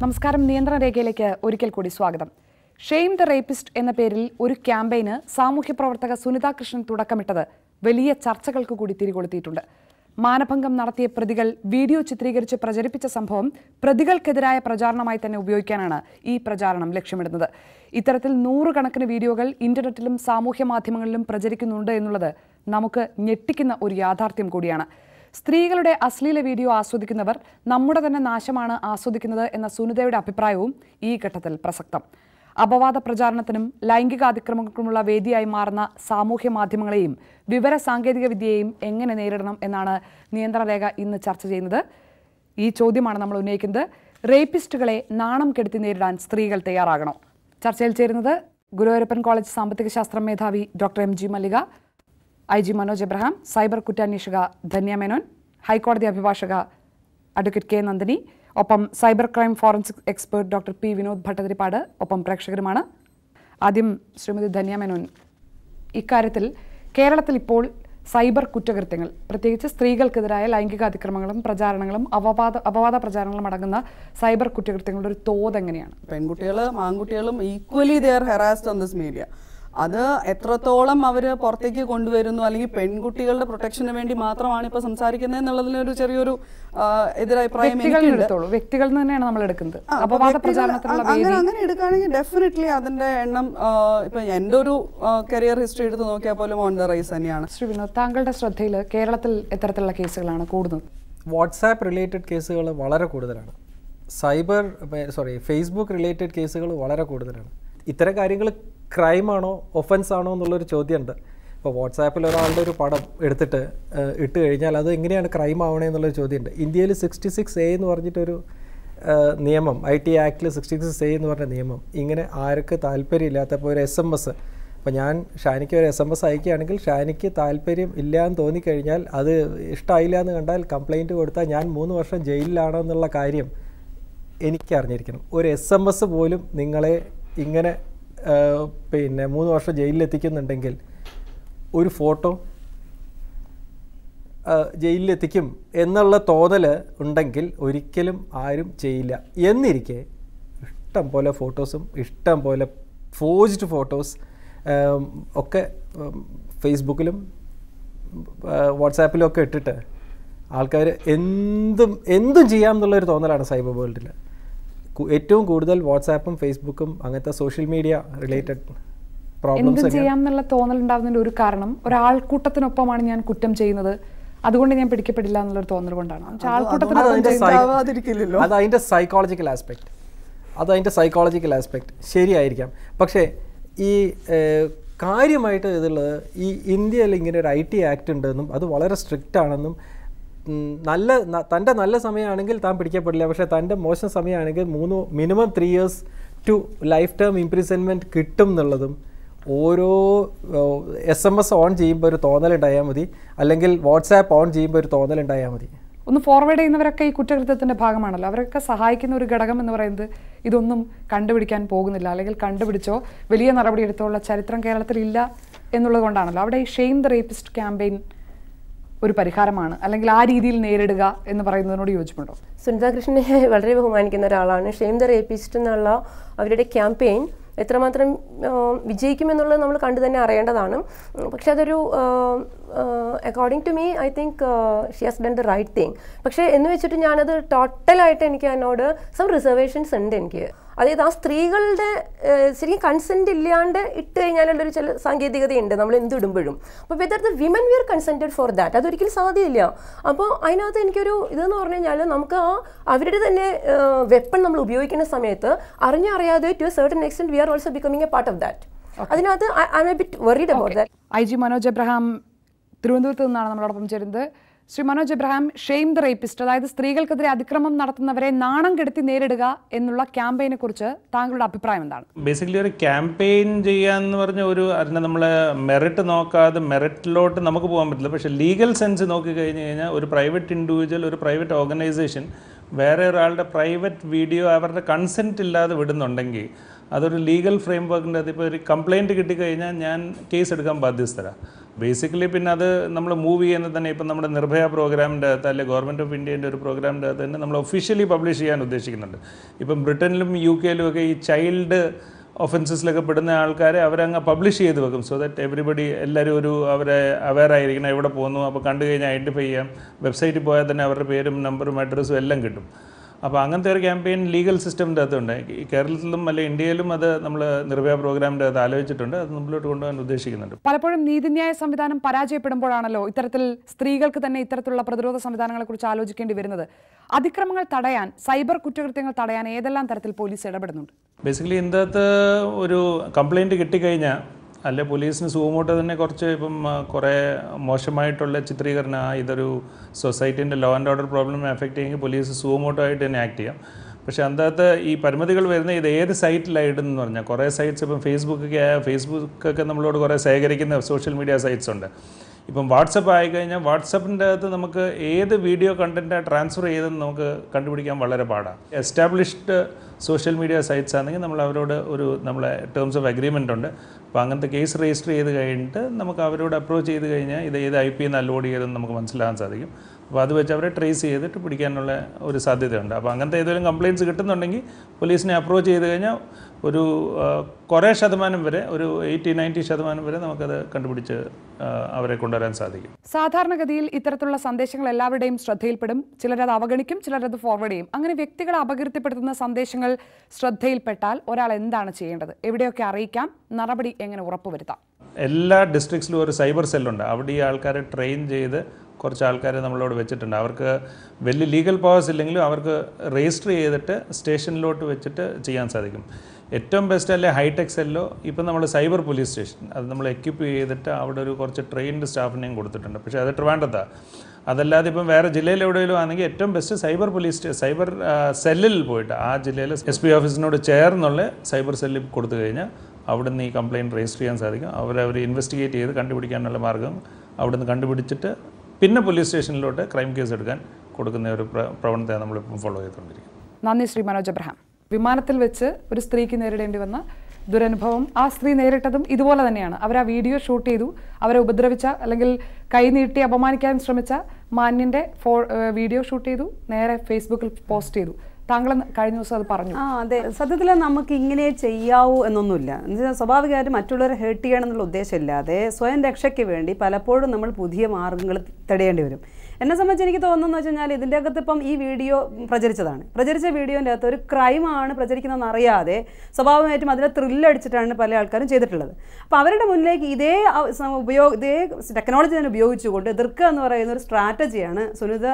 നമസ്കാരം. നിയന്ത്രണ രേഖയിലേക്ക് ഒരിക്കൽ കൂടി സ്വാഗതം. ഷെയിം ദ റേപ്പിസ്റ്റ് എന്ന പേരിൽ ഒരു ക്യാമ്പയിന് സാമൂഹ്യ പ്രവർത്തക സുനിത കൃഷ്ണൻ തുടക്കമിട്ടത് വലിയ ചർച്ചകൾക്ക് കൂടി തിരികൊളുത്തിയിട്ടുണ്ട്. മാനഭംഗം നടത്തിയ പ്രതികൾ വീഡിയോ ചിത്രീകരിച്ച് പ്രചരിപ്പിച്ച സംഭവം പ്രതികൾക്കെതിരായ പ്രചാരണമായി തന്നെ ഉപയോഗിക്കാനാണ് ഈ പ്രചാരണം ലക്ഷ്യമിടുന്നത്. ഇത്തരത്തിൽ നൂറുകണക്കിന് വീഡിയോകൾ ഇന്റർനെറ്റിലും സാമൂഹ്യ മാധ്യമങ്ങളിലും പ്രചരിക്കുന്നുണ്ട് എന്നുള്ളത് നമുക്ക് ഞെട്ടിക്കുന്ന ഒരു യാഥാർത്ഥ്യം കൂടിയാണ്. സ്ത്രീകളുടെ അശ്ലീല വീഡിയോ ആസ്വദിക്കുന്നവർ നമ്മുടെ തന്നെ നാശമാണ് ആസ്വദിക്കുന്നത് എന്ന സുനിതയുടെ അഭിപ്രായവും ഈ ഘട്ടത്തിൽ പ്രസക്തം. അപവാദ പ്രചാരണത്തിനും ലൈംഗിക അതിക്രമങ്ങൾക്കുമുള്ള വേദിയായി മാറുന്ന സാമൂഹ്യ മാധ്യമങ്ങളെയും വിവര സാങ്കേതിക വിദ്യയെയും എങ്ങനെ നേരിടണം എന്നാണ് നിയന്ത്രണരേഖ ഇന്ന് ചർച്ച ചെയ്യുന്നത്. ഈ ചോദ്യമാണ് നമ്മൾ ഉന്നയിക്കുന്നത്. റേപ്പിസ്റ്റുകളെ നാണം കെടുത്തി നേരിടാൻ സ്ത്രീകൾ തയ്യാറാകണോ? ചർച്ചയിൽ ചേരുന്നത് ഗുരുവായൂരപ്പൻ കോളേജ് സാമ്പത്തിക ശാസ്ത്രം മേധാവി doctor M G Mallika, IG Manoj Abraham, cyber കുറ്റാന്വേഷക ധന്യ മേനോൻ, ഹൈക്കോടതി അഭിഭാഷക അഡ്വക്കേറ്റ് കെ നന്ദിനി, ഒപ്പം cyber crime forensic expert doctor P Vinod Bhattathiripad, ഒപ്പം പ്രേക്ഷകരുമാണ്. ആദ്യം ശ്രീമതി ധന്യ മേനോൻ, ഇക്കാര്യത്തിൽ കേരളത്തിൽ ഇപ്പോൾ സൈബർ കുറ്റകൃത്യങ്ങൾ, പ്രത്യേകിച്ച് സ്ത്രീകൾക്കെതിരായ ലൈംഗിക അതിക്രമങ്ങളും പ്രചാരണങ്ങളും അപവാദ പ്രചാരണങ്ങളും അടങ്ങുന്ന സൈബർ കുറ്റകൃത്യങ്ങളുടെ ഒരു തോത് എങ്ങനെയാണ്? പെൺകുട്ടികളും ആൺകുട്ടികളും equally they are harassed on this media. അത് എത്രത്തോളം അവർ പുറത്തേക്ക് കൊണ്ടുവരുന്നു, അല്ലെങ്കിൽ പെൺകുട്ടികളുടെ പ്രൊട്ടക്ഷന് വേണ്ടി മാത്രമാണ് ഇപ്പോൾ സംസാരിക്കുന്നത് എന്നുള്ളതിനൊരു ചെറിയൊരു എതിരഭിപ്രായം വ്യക്തികൾ തന്നെയാണ് നമ്മൾ എടുക്കുന്നത്. അങ്ങനെ എടുക്കുകയാണെങ്കിൽ ഡെഫിനറ്റ്ലി അതിന്റെ എണ്ണം ഇപ്പൊ എൻ്റെ ഒരു കരിയർ ഹിസ്റ്ററി എടുത്ത് നോക്കിയാൽ പോലും ഓൺ ദ റൈസ് തന്നെയാണ്. ശ്രീ വിനോദ്, താങ്കളുടെ ശ്രദ്ധയിൽ കേരളത്തിൽ എത്തരത്തിലുള്ള കേസുകളാണ് കൂടുന്നത്? വാട്സാപ്പ് റിലേറ്റഡ് കേസുകൾ വളരെ കൂടുതലാണ്. ഫേസ്ബുക്ക് റിലേറ്റഡ് കേസുകൾ വളരെ കൂടുതലാണ്. ഇത്തരം കാര്യങ്ങൾ ക്രൈമാണോ ഒഫൻസ് ആണോ എന്നുള്ളൊരു ചോദ്യമുണ്ട്. ഇപ്പോൾ വാട്സാപ്പിൽ ഒരാളുടെ ഒരു പടം എടുത്തിട്ട് ഇട്ട് കഴിഞ്ഞാൽ അത് എങ്ങനെയാണ് ക്രൈം ആവണേ എന്നുള്ളൊരു ചോദ്യമുണ്ട്. ഇന്ത്യയിൽ 66A എന്ന് പറഞ്ഞിട്ടൊരു നിയമം, IT ആക്ടിൽ 66A എന്ന് പറഞ്ഞ നിയമം, ഇങ്ങനെ ആർക്ക് താല്പര്യമില്ലാത്തപ്പോൾ ഒരു SMS, അപ്പോൾ ഞാൻ ഷാനിക്ക് ഒരു SMS അയക്കുകയാണെങ്കിൽ ഷാനിക്ക് താല്പര്യം ഇല്ല എന്ന് തോന്നിക്കഴിഞ്ഞാൽ, അത് ഇഷ്ടമായില്ല എന്ന് കണ്ടാൽ കംപ്ലയിൻറ്റ് കൊടുത്താൽ ഞാൻ 3 വർഷം ജയിലിലാണോ എന്നുള്ള കാര്യം എനിക്ക് അറിഞ്ഞിരിക്കണം. ഒരു SMS പോലും നിങ്ങളെ ഇങ്ങനെ 3 വർഷം ജയിലിലെത്തിക്കുന്നുണ്ടെങ്കിൽ, ഒരു ഫോട്ടോ ജയിലിലെത്തിക്കും എന്നുള്ള തോന്നൽ ഉണ്ടെങ്കിൽ ഒരിക്കലും ആരും ചെയ്യില്ല. എന്നിരിക്കെ ഇഷ്ടം പോലെ ഫോട്ടോസും ഇഷ്ടം പോലെ ഫോഴ്സ്ഡ് ഫോട്ടോസ് ഒക്കെ ഫേസ്ബുക്കിലും വാട്സാപ്പിലും ഒക്കെ ഇട്ടിട്ട് ആൾക്കാർ എന്തും ചെയ്യാം എന്നുള്ളൊരു തോന്നലാണ് സൈബർ വേൾഡിൽ. ഏറ്റവും കൂടുതൽ വാട്സാപ്പും ഫേസ്ബുക്കും അങ്ങനത്തെ സോഷ്യൽ മീഡിയ റിലേറ്റഡ് പ്രോബ്ലംസ് ചെയ്യാമെന്നുള്ള തോന്നൽ ഉണ്ടാകുന്നതിന്റെ ഒരു കാരണം, ഒരാൾക്കൂട്ടത്തിനൊപ്പമാണ് ഞാൻ കുറ്റം ചെയ്യുന്നത്, അതുകൊണ്ട് ഞാൻ പിടിക്കപ്പെടില്ല എന്നുള്ളൊരു തോന്നൽ കൊണ്ടാണ്. അത് അതിൻ്റെ സൈക്കോളജിക്കൽ ആസ്പെക്ട് ശരിയായിരിക്കാം. പക്ഷേ ഈ കാര്യമായിട്ട് ഇതുള്ളത്, ഈ ഇന്ത്യയിൽ ഇങ്ങനെ ഒരു IT ആക്ട് ഉണ്ടെന്നും അത് വളരെ സ്ട്രിക്റ്റ് ആണെന്നും, തൻ്റെ നല്ല സമയമാണെങ്കിൽ താൻ പിടിക്കപ്പെടില്ല, പക്ഷേ തൻ്റെ മോശം സമയമാണെങ്കിൽ minimum 3 years to life term imprisonment കിട്ടും എന്നുള്ളതും, ഓരോ SMS ഓൺ ചെയ്യുമ്പോൾ ഒരു തോന്നലുണ്ടായാൽ മതി, അല്ലെങ്കിൽ വാട്സാപ്പ് ഓൺ ചെയ്യുമ്പോൾ ഒരു തോന്നലുണ്ടായാൽ മതി. ഒന്ന് ഫോർവേഡ് ചെയ്യുന്നവരൊക്കെ ഈ കുറ്റകൃത്യത്തിൻ്റെ ഭാഗമാണല്ലോ. അവരൊക്കെ സഹായിക്കുന്ന ഒരു ഘടകം എന്ന് പറയുന്നത് ഇതൊന്നും കണ്ടുപിടിക്കാൻ പോകുന്നില്ല, അല്ലെങ്കിൽ കണ്ടുപിടിച്ചോ വലിയ നടപടി എടുത്തോള്ള ചരിത്രം കേരളത്തിൽ ഇല്ല എന്നുള്ളത് കൊണ്ടാണല്ലോ. അവിടെ ഈ ഷെയിം ദ റേപ്പിസ്റ്റ് ക്യാമ്പയിൻ ഒരു പരിഹാരമാണ്, അല്ലെങ്കിൽ ആ രീതിയിൽ നേരിടുക എന്ന് പറയുന്നതിനോട് യോജിപ്പുണ്ടോ? സുനിത കൃഷ്ണനെ വളരെ ബഹുമാനിക്കുന്ന ഒരാളാണ്. ഷെയിം ദ റേപ്പിസ്റ്റ് എന്നുള്ള അവരുടെ ക്യാമ്പയിൻ എത്രമാത്രം വിജയിക്കുമെന്നുള്ളത് നമ്മൾ കണ്ടു തന്നെ അറിയേണ്ടതാണ്. പക്ഷെ അതൊരു according to me I think she has done the right thing. പക്ഷേ എന്ന് വെച്ചിട്ട് ഞാനത് ടോട്ടലായിട്ട് എനിക്ക് അതിനോട് സം റിസർവേഷൻസ് ഉണ്ട് എനിക്ക്. അതായത് ആ സ്ത്രീകളുടെ ശരിക്കും കൺസെൻറ്റ് ഇല്ലാണ്ട് ഇട്ട് കഴിഞ്ഞാലുള്ളൊരു ചില സാങ്കേതികതയുണ്ട് നമ്മൾ എന്തിടുമ്പോഴും. അപ്പോൾ whether the women were consented for that, അതൊരിക്കലും സാധ്യമില്ല. അപ്പോൾ അതിനകത്ത് എനിക്കൊരു ഇതെന്ന് പറഞ്ഞു കഴിഞ്ഞാൽ, നമുക്ക് അവരുടെ തന്നെ വെപ്പൺ നമ്മൾ ഉപയോഗിക്കുന്ന സമയത്ത് അറിയാതെ to a certain extent we are also becoming a part of that. അതിനകത്ത് I'm a bit worried about that. IG Manoj Abraham തിരുവനന്തപുരത്ത് നിന്നാണ് നമ്മളോടൊപ്പം ചേരുന്നത്. Shri Manoj Abraham, shame the rapist, അതായത് സ്ത്രീകൾക്കെതിരെ അതിക്രമം നടത്തുന്നവരെ നാണം കെടുത്തി നേരിടുക എന്നുള്ള ക്യാമ്പയിനെ കുറിച്ച് താങ്കളുടെ അഭിപ്രായം എന്താണ്? ബേസിക്കലി ഒരു ക്യാമ്പയിൻ ചെയ്യാന്ന് പറഞ്ഞ അതിനെ നമ്മൾ മെറിറ്റ് നോക്കാതെ മെറിറ്റിലോട്ട് നമുക്ക് പോകാൻ പറ്റില്ല. പക്ഷേ ലീഗൽ സെൻസ് നോക്കി കഴിഞ്ഞ് കഴിഞ്ഞാൽ ഒരു പ്രൈവറ്റ് ഇൻഡിവിജ്വൽ, ഒരു പ്രൈവറ്റ് ഓർഗനൈസേഷൻ വേറെ ഒരാളുടെ പ്രൈവറ്റ് വീഡിയോ അവരുടെ കൺസെൻറ്റ് ഇല്ലാതെ വിടുന്നുണ്ടെങ്കിൽ അതൊരു ലീഗൽ ഫ്രെയിം വർക്കിൻ്റെ അത് ഇപ്പോൾ ഒരു കംപ്ലയിൻറ്റ് കിട്ടിക്കഴിഞ്ഞാൽ ഞാൻ കേസ് എടുക്കാൻ ബാധ്യസ്ഥരാണ്. ബേസിക്കലി പിന്നെ അത് നമ്മൾ മൂവ് ചെയ്യുന്നത് തന്നെ ഇപ്പം നമ്മുടെ നിർഭയ പ്രോഗ്രാമിൻ്റെ അകത്ത് അല്ലെങ്കിൽ ഗവൺമെൻറ് ഓഫ് ഇന്ത്യൻ്റെ ഒരു പ്രോഗ്രാമിൻ്റെ അകത്ത് തന്നെ നമ്മൾ ഒഫീഷ്യലി പബ്ലിഷ് ചെയ്യാൻ ഉദ്ദേശിക്കുന്നുണ്ട്. ഇപ്പം ബ്രിട്ടനിലും UK-ലും ഒക്കെ ഈ ചൈൽഡ് ഒഫൻസസിലൊക്കെ പെടുന്ന ആൾക്കാരെ അവരങ്ങ് പബ്ലിഷ് ചെയ്ത് വെക്കും. സോ ദാറ്റ് എവറിബഡി എല്ലാവരും ഒരു അവരെ അവെയർ ആയിരിക്കണം, എവിടെ പോകുന്നു, അപ്പോൾ കണ്ടു കഴിഞ്ഞാൽ ഐഡൻറ്റിഫൈ ചെയ്യാം. വെബ്സൈറ്റിൽ പോയാൽ തന്നെ അവരുടെ പേരും നമ്പറും അഡ്രസ്സും എല്ലാം കിട്ടും. അപ്പോൾ അങ്ങനത്തെ ഒരു ക്യാമ്പയിൻ ലീഗൽ സിസ്റ്റമിൻ്റെ അകത്തുണ്ട്. ഈ കേരളത്തിലും അല്ലെങ്കിൽ ഇന്ത്യയിലും അത് നമ്മൾ നിർഭയ പ്രോഗ്രാമിൻ്റെ അകത്ത് ആലോചിച്ചിട്ടുണ്ട്. അത് മുമ്പിലോട്ട് കൊണ്ടുപോകാൻ ഉദ്ദേശിക്കുന്നുണ്ട്. പലപ്പോഴും നീതിന്യായ സംവിധാനം പരാജയപ്പെടുമ്പോഴാണല്ലോ ഇത്തരത്തിൽ സ്ത്രീകൾക്ക് തന്നെ ഇത്തരത്തിലുള്ള പ്രതിരോധ സംവിധാനങ്ങളെക്കുറിച്ച് ആലോചിക്കേണ്ടി വരുന്നത്. അതിക്രമങ്ങൾ തടയാൻ, സൈബർ കുറ്റകൃത്യങ്ങൾ തടയാൻ ഏതെല്ലാം തരത്തിൽ പോലീസ് ഇടപെടുന്നുണ്ട്? ബേസിക്കലി ഇതിൻ്റെ അകത്ത് ഒരു കംപ്ലയിൻറ്റ് കിട്ടിക്കഴിഞ്ഞാൽ അല്ലെ പോലീസിന് സൂമോട്ട് തന്നെ കുറച്ച് ഇപ്പം കുറേ മോശമായിട്ടുള്ള ചിത്രീകരണം, ഇതൊരു സൊസൈറ്റീൻ്റെ law and order problem affect ചെയ്യുമെങ്കിൽ പോലീസ് സൂമോട്ടോ ആയിട്ട് തന്നെ ആക്ട് ചെയ്യാം. പക്ഷേ അതിനകത്ത് ഈ പരിമിതികൾ വരുന്ന ഇത് ഏത് സൈറ്റിലായിട്ടെന്ന് പറഞ്ഞാൽ കുറേ സൈറ്റ്സ് ഇപ്പം ഫേസ്ബുക്കൊക്കെ നമ്മളോട് കുറേ ശേഖരിക്കുന്ന സോഷ്യൽ മീഡിയ സൈറ്റ്സ് ഉണ്ട്. ഇപ്പം വാട്സപ്പ് ആയിക്കഴിഞ്ഞാൽ വാട്സപ്പിൻ്റെ അകത്ത് നമുക്ക് ഏത് വീഡിയോ കണ്ടൻറ്റാണ് ട്രാൻസ്ഫർ ചെയ്തെന്ന് നമുക്ക് കണ്ടുപിടിക്കാൻ വളരെ പാടാണ്. എസ്റ്റാബ്ലിഷ്ഡ് സോഷ്യൽ മീഡിയ സൈറ്റ്സ് ആണെങ്കിൽ നമ്മൾ അവരോട് നമ്മളെ ടേംസ് ഓഫ് അഗ്രിമെൻ്റ് ഉണ്ട്. അപ്പോൾ അങ്ങനത്തെ കേസ് രജിസ്റ്റർ ചെയ്ത് കഴിഞ്ഞിട്ട് നമുക്ക് അവരോട് അപ്രോച്ച് ചെയ്ത് കഴിഞ്ഞാൽ ഇത് ഏത് IP അലോഡ് ചെയ്തെന്ന് നമുക്ക് മനസ്സിലാക്കാൻ സാധിക്കും. അപ്പോൾ അത് വെച്ച് അവരെ ട്രേസ് ചെയ്തിട്ട് പിടിക്കാനുള്ള ഒരു സാധ്യതയുണ്ട്. അപ്പോൾ അങ്ങനത്തെ ഏതെങ്കിലും കംപ്ലയിൻറ്റ്സ് കിട്ടുന്നുണ്ടെങ്കിൽ പോലീസിനെ അപ്രോച്ച് ചെയ്ത് കഴിഞ്ഞാൽ ഒരു കുറേ ശതമാനം വരെ, ഒരു 80-90% വരെ നമുക്കത് കണ്ടുപിടിച്ച് അവരെ കൊണ്ടുവരാൻ സാധിക്കും. സാധാരണഗതിയിൽ ഇത്തരത്തിലുള്ള സന്ദേശങ്ങൾ എല്ലാവരുടെയും ശ്രദ്ധയിൽപ്പെടും. ചിലരത് അവഗണിക്കും, ചിലരത് ഫോർവേഡ് ചെയ്യും. അങ്ങനെ വ്യക്തികളെ അപകീർത്തിപ്പെടുത്തുന്ന സന്ദേശങ്ങൾ ശ്രദ്ധയിൽപ്പെട്ടാൽ ഒരാൾ എന്താണ് ചെയ്യേണ്ടത്? എവിടെയൊക്കെ അറിയിക്കാം? നടപടി എങ്ങനെ ഉറപ്പുവരുത്താം? എല്ലാ ഡിസ്ട്രിക്ട്സിലും ഒരു സൈബർ സെല്ലുണ്ട്. അവിടെ ഈ ആൾക്കാരെ ട്രെയിൻ ചെയ്ത് കുറച്ച് ആൾക്കാരെ നമ്മളോട് വെച്ചിട്ടുണ്ട്. അവർക്ക് വലിയ ലീഗൽ പവേഴ്സ് ഇല്ലെങ്കിലും അവർക്ക് രജിസ്റ്റർ ചെയ്തിട്ട് സ്റ്റേഷനിലോട്ട് വെച്ചിട്ട് ചെയ്യാൻ സാധിക്കും. ഏറ്റവും ബെസ്റ്റ് അല്ലെ ഹൈടെക് സെല്ലോ ഇപ്പം നമ്മൾ സൈബർ പോലീസ് സ്റ്റേഷൻ അത് നമ്മൾ എക്യുപ്പ് ചെയ്തിട്ട് അവിടെ ഒരു കുറച്ച് ട്രെയിൻഡ് സ്റ്റാഫിനെയും കൊടുത്തിട്ടുണ്ട്. പക്ഷേ അത് ട്രിവാൻഡ്രത്താണ്. അതല്ലാതെ ഇപ്പം വേറെ ജില്ലയിൽ എവിടെയെങ്കിലും ആണെങ്കിൽ ഏറ്റവും ബെസ്റ്റ് സൈബർ സെല്ലിൽ പോയിട്ട് ആ ജില്ലയിൽ SP ഓഫീസിനോട് ചേർന്നുള്ള സൈബർ സെല്ലിൽ കൊടുത്തു കഴിഞ്ഞാൽ അവിടുന്ന് ഈ കംപ്ലയിൻറ്റ് രജിസ്റ്റർ ചെയ്യാൻ സാധിക്കും. അവർ ഇൻവെസ്റ്റിഗേറ്റ് ചെയ്ത് കണ്ടുപിടിക്കാനുള്ള മാർഗ്ഗം അവിടുന്ന് കണ്ടുപിടിച്ചിട്ട് പിന്നെ പോലീസ് സ്റ്റേഷനിലോട്ട് ക്രൈം കേസ് എടുക്കാൻ കൊടുക്കുന്ന ഒരു പ്രവണത നമ്മളിപ്പം ഫോളോ ചെയ്തുകൊണ്ടിരിക്കും. നന്ദി ശ്രീ മനോജ് എബ്രഹാം. വിമാനത്തിൽ വെച്ച് ഒരു സ്ത്രീക്ക് നേരിടേണ്ടി വന്ന ദുരനുഭവം ആ സ്ത്രീ നേരിട്ടതും ഇതുപോലെ തന്നെയാണ്. അവർ ആ വീഡിയോ ഷൂട്ട് ചെയ്തു. അവരെ ഉപദ്രവിച്ച അല്ലെങ്കിൽ കൈനീട്ടി അപമാനിക്കാൻ ശ്രമിച്ച മാന്യൻ്റെ വീഡിയോ ഷൂട്ട് ചെയ്തു, നേരെ ഫേസ്ബുക്കിൽ പോസ്റ്റ് ചെയ്തു. താങ്കൾ കഴിഞ്ഞ ദിവസം അത് പറഞ്ഞു. അതെ, സത്യത്തിൽ നമുക്ക് ഇങ്ങനെ ചെയ്യാവൂ എന്നൊന്നുമില്ല. എന്നുവെച്ചാൽ സ്വാഭാവികമായിട്ടും മറ്റുള്ളവരെ ഹേർട്ട് ചെയ്യണം എന്നുള്ള ഉദ്ദേശമില്ലാതെ സ്വയം രക്ഷയ്ക്ക് വേണ്ടി പലപ്പോഴും നമ്മൾ പുതിയ മാർഗ്ഗങ്ങൾ തേടേണ്ടി വരും. എന്നെ സംബന്ധിച്ച് എനിക്ക് തോന്നുന്നതെന്ന് വെച്ച് കഴിഞ്ഞാൽ ഇതിൻ്റെ അകത്ത് ഇപ്പം ഈ വീഡിയോ പ്രചരിച്ച വീഡിയോൻ്റെ അകത്ത് ഒരു ക്രൈമാണ് പ്രചരിക്കുന്നതെന്ന് അറിയാതെ സ്വാഭാവികമായിട്ടും അതിനെ ത്രില്ലടിച്ചിട്ടാണ് പല ആൾക്കാരും ചെയ്തിട്ടുള്ളത്. അപ്പോൾ അവരുടെ മുന്നിലേക്ക് ഇതേ ടെക്നോളജി തന്നെ ഉപയോഗിച്ചുകൊണ്ട് എതിർക്കുക എന്ന് പറയുന്ന ഒരു സ്ട്രാറ്റജിയാണ് സുനിത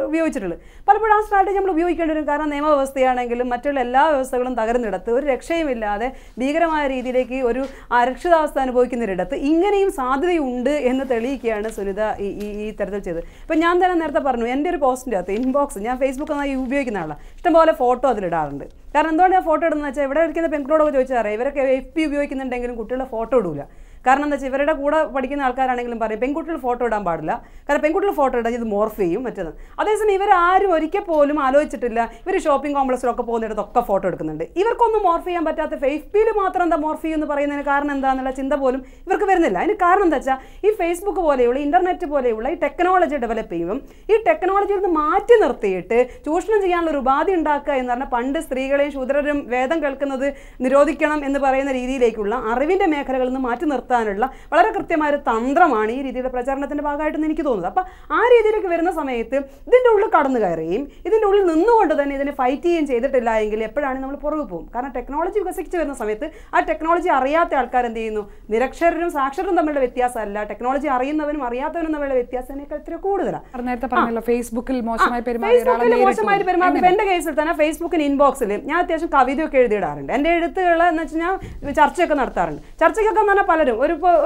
ഉപയോഗിച്ചിട്ടുള്ളത്. പലപ്പോഴും ആ സ്ട്രാറ്റജി നമ്മൾ ഉപയോഗിക്കേണ്ടി വരും. കാരണം നിയമവ്യവസ്ഥയാണെങ്കിലും മറ്റുള്ള എല്ലാ വ്യവസ്ഥകളും തകർന്നിടത്ത് ഒരു രക്ഷയുമില്ലാതെ ഭീകരമായ രീതിയിലേക്ക് ഒരു അരക്ഷിതാവസ്ഥ അനുഭവിക്കുന്നൊരിടത്ത് ഇങ്ങനെയും സാധ്യതയുണ്ട് എന്ന് തെളിയിക്കുകയാണ് സുനിത ഈ തരത്തിൽ ചെയ്തത്. ഇപ്പം ഞാൻ തന്നെ നേരത്തെ പറഞ്ഞു, എൻ്റെ ഒരു പോസ്റ്റിൻ്റെ അകത്ത് ഇൻബോക്സ്, ഞാൻ ഫേസ്ബുക്ക് നന്നായി ഉപയോഗിക്കുന്ന ആളാണ്, ഇഷ്ടംപോലെ ഫോട്ടോ അതിലിടാറുണ്ട്. കാരണം എന്തുകൊണ്ട് ഞാൻ ഫോട്ടോ ഇടുന്നത് വെച്ചാൽ ഇവിടെ ഇരിക്കുന്ന പെൺകുട്ടികളൊക്കെ ചോദിച്ചാൽ അറിയാം, ഇവരൊക്കെ FB ഉപയോഗിക്കുന്നുണ്ടെങ്കിലും കുട്ടികളുടെ ഫോട്ടോ ഇടൂല. കാരണം എന്താ വെച്ചാൽ ഇവരുടെ കൂടെ പഠിക്കുന്ന ആൾക്കാരാണെങ്കിലും പറയും പെൺകുട്ടികൾ ഫോട്ടോ ഇടാൻ പാടില്ല, കാരണം പെൺകുട്ടികൾ ഫോട്ടോ ഇടാൻ ഇത് മോർഫ് ചെയ്യും മറ്റേത്. അതേസമയം ഇവരാരും ഒരിക്കൽ പോലും ആലോചിച്ചിട്ടില്ല ഇവർ ഷോപ്പിംഗ് കോംപ്ലക്സിലൊക്കെ പോകുന്നിടത്തൊക്കെ ഫോട്ടോ എടുക്കുന്നുണ്ട്. ഇവർക്കൊന്നും മോർഫ് ചെയ്യാൻ പറ്റാത്ത FBയിൽ മാത്രം എന്താ മോർഫ് ചെയ്യുമെന്ന് പറയുന്നതിന് കാരണം എന്താണെന്നുള്ള ചിന്ത പോലും ഇവർക്ക് വരുന്നില്ല. അതിന് കാരണം എന്താ വെച്ചാൽ ഈ ഫേസ്ബുക്ക് പോലെയുള്ള ഇൻ്റർനെറ്റ് പോലെയുള്ള ഈ ടെക്നോളജി ഡെവലപ്പ് ചെയ്യുമ്പം ഈ ടെക്നോളജിയിൽ നിന്ന് മാറ്റി നിർത്തിയിട്ട് ചൂഷണം ചെയ്യാനുള്ള ഒരു ഉപാധി ഉണ്ടാക്കുക എന്ന് പറഞ്ഞാൽ പണ്ട് സ്ത്രീകളെയും ശൂദ്രരും വേദം കേൾക്കുന്നത് നിരോധിക്കണം എന്ന് പറയുന്ന രീതിയിലേക്കുള്ള അറിവിൻ്റെ മേഖലകളിൽ നിന്ന് മാറ്റി നിർത്താനുള്ള വളരെ കൃത്യമായ ഒരു തന്ത്രമാണ് ഈ രീതിയിലുള്ള പ്രചാരണത്തിൻ്റെ ഭാഗമായിട്ടെന്ന് എനിക്ക് തോന്നുന്നത്. അപ്പം ആ രീതിയിലേക്ക് വരുന്ന സമയത്ത് ഇതിൻ്റെ ഉള്ളിൽ കടന്നു കയറുകയും ഇതിൻ്റെ ഉള്ളിൽ നിന്നുകൊണ്ട് തന്നെ ഇതിനെ ഫൈറ്റ് ചെയ്യുകയും ചെയ്തിട്ടില്ല എങ്കിൽ എപ്പോഴാണ് നമ്മൾ പുറകെ പോകും. കാരണം ടെക്നോളജി വികസിച്ച് വരുന്ന സമയത്ത് ആ ടെക്നോളജി അറിയാത്ത ആൾക്കാർ എന്ത് ചെയ്യുന്നു, നിരക്ഷരരും സാക്ഷരരും തമ്മിലുള്ള വ്യത്യാസമല്ല, ടെക്നോളജി അറിയുന്നവനും അറിയാത്തവനും തമ്മിലുള്ള വ്യത്യാസത്തിനേക്കാൾ ഇത്തിരി കൂടുതലാണ്. നേരത്തെ പറഞ്ഞല്ലോ ഫേസ്ബുക്കിൽ മോശമായി പെരുമാറുന്നത്. എൻ്റെ കേസിൽ തന്നെ ഫേസ്ബുക്കിന് ഇൻബോക്സിൽ ഞാൻ അത്യാവശ്യം കവിതയൊക്കെ എഴുതിയിടാറുണ്ട്. എൻ്റെ എഴുത്തുകൾ എന്ന് വെച്ച് ഞാൻ ചർച്ചയൊക്കെ നടത്താറുണ്ട്. ചർച്ചയ്ക്കൊക്കെ എന്ന് പറഞ്ഞാൽ പലരും